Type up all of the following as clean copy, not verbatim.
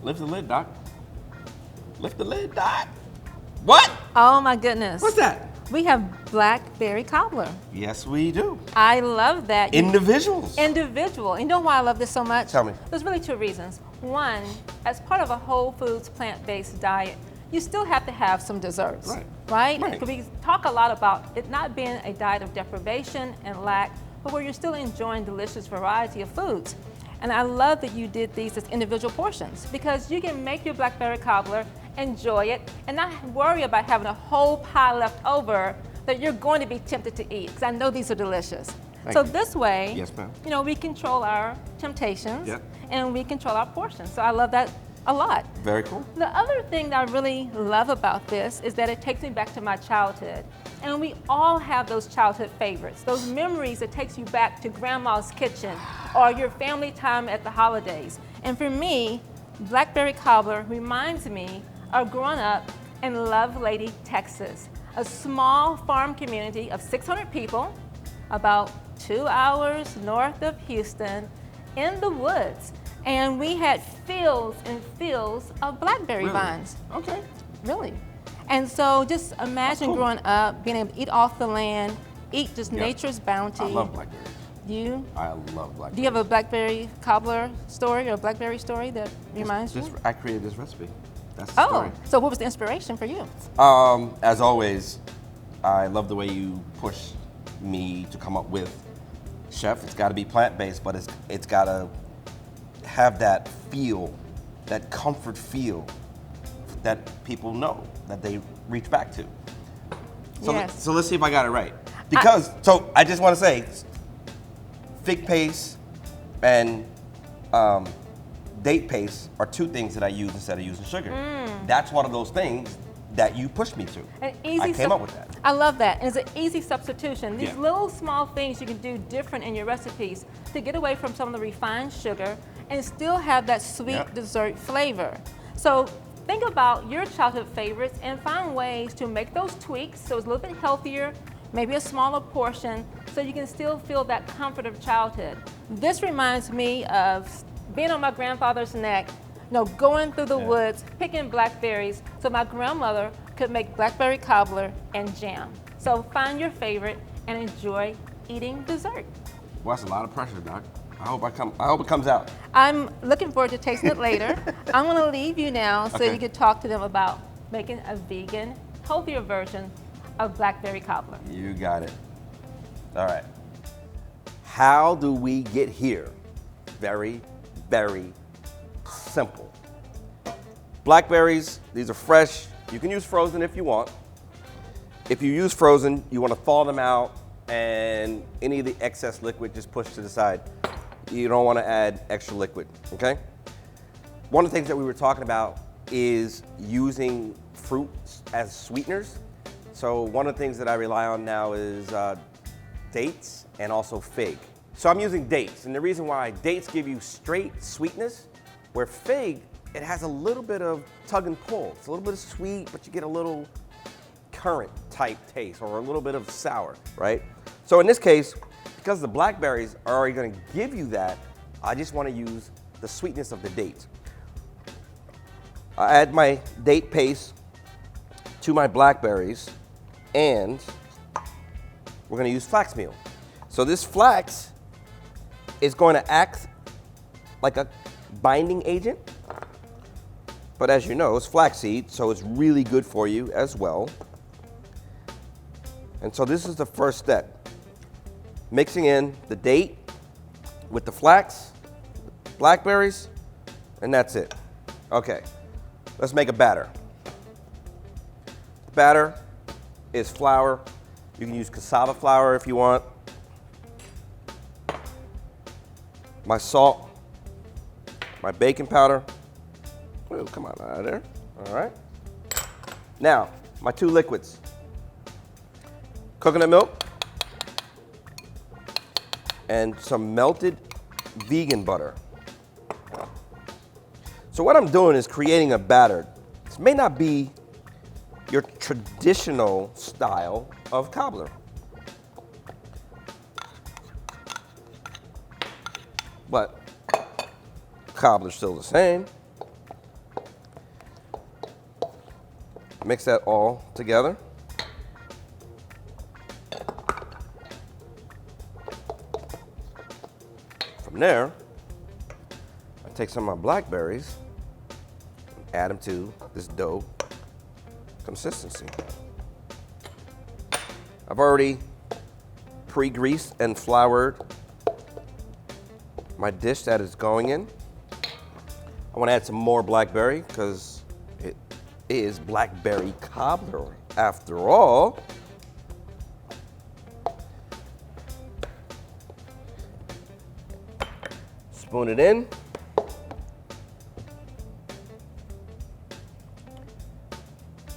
Lift the lid, Doc. Lift the lid, Doc. What? Oh my goodness. What's that? We have Blackberry Cobbler. Yes, we do. I love that. Individuals. Individual. You know why I love this so much? Tell me. There's really two reasons. One, as part of a whole foods plant-based diet, you still have to have some desserts, right? Because we talk a lot about it not being a diet of deprivation and lack, but where you're still enjoying delicious variety of foods. And I love that you did these as individual portions because you can make your Blackberry Cobbler, enjoy it, and not worry about having a whole pie left over that you're going to be tempted to eat, because I know these are delicious. So this way, yes, ma'am. You know, we control our temptations Yep. and we control our portions. So I love that a lot. Very cool. The other thing that I really love about this is that it takes me back to my childhood. And we all have those childhood favorites, those memories that takes you back to grandma's kitchen or your family time at the holidays. And for me, Blackberry Cobbler reminds me of growing up in Lovelady, Texas, a small farm community of 600 people, about 2 hours north of Houston, in the woods. And we had fields and fields of blackberry vines. Okay. Really. And so just imagine cool. growing up, being able to eat off the land, eat just nature's bounty. I love blackberries. You? I love blackberries. Do you have a Blackberry Cobbler story or a blackberry story that reminds you? I created this recipe. That's the story. So what was the inspiration for you? As always, I love the way you push me to come up with, chef, it's got to be plant-based, but it's got to have that feel, that comfort feel that people know, that they reach back to. So, Yes. so let's see if I got it right. Because, so I just want to say, fig paste and date paste are two things that I use instead of using sugar. That's one of those things that you pushed me to. I came up with that. I love that. And it's an easy substitution. These Yeah. little small things you can do different in your recipes to get away from some of the refined sugar and still have that sweet dessert flavor. So think about your childhood favorites and find ways to make those tweaks so it's a little bit healthier, maybe a smaller portion, so you can still feel that comfort of childhood. This reminds me of being on my grandfather's neck, you know, going through the woods, picking blackberries, so my grandmother could make Blackberry Cobbler and jam. So find your favorite and enjoy eating dessert. Well, that's a lot of pressure, Doc. I hope it comes out. I'm looking forward to tasting it later. I'm gonna leave you now so Okay. you can talk to them about making a vegan, healthier version of Blackberry Cobbler. You got it. All right. How do we get here? Very, very simple. Blackberries, these are fresh. You can use frozen if you want. If you use frozen, you want to thaw them out and any of the excess liquid just push to the side. You don't want to add extra liquid, okay? One of the things that we were talking about is using fruits as sweeteners. So one of the things that I rely on now is dates and also fig. So I'm using dates, and the reason why dates give you straight sweetness, where fig, it has a little bit of tug and pull. It's a little bit of sweet, but you get a little currant type taste or a little bit of sour, right? So in this case, because the blackberries are already gonna give you that, I just wanna use the sweetness of the dates. I add my date paste to my blackberries, and we're gonna use flax meal. So this flax is going to act like a binding agent, but as you know, it's flaxseed, so it's really good for you as well. And so this is the first step. Mixing in the date with the flax, blackberries, and that's it. Okay, let's make a batter. The batter is flour. You can use cassava flour if you want. My salt, my baking powder. Oh, come on out of there. All right. Now, my two liquids. Coconut milk and some melted vegan butter. So what I'm doing is creating a batter. This may not be your traditional style of cobbler. But cobbler's still the same. Mix that all together. From there, I take some of my blackberries, add them to this dough consistency. I've already pre-greased and floured my dish that is going in. I want to add some more blackberry because it is Blackberry Cobbler after all. Spoon it in.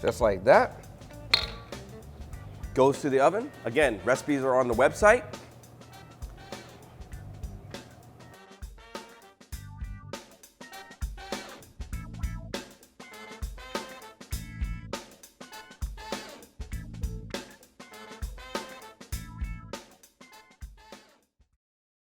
Just like that. Goes to the oven. Again, recipes are on the website.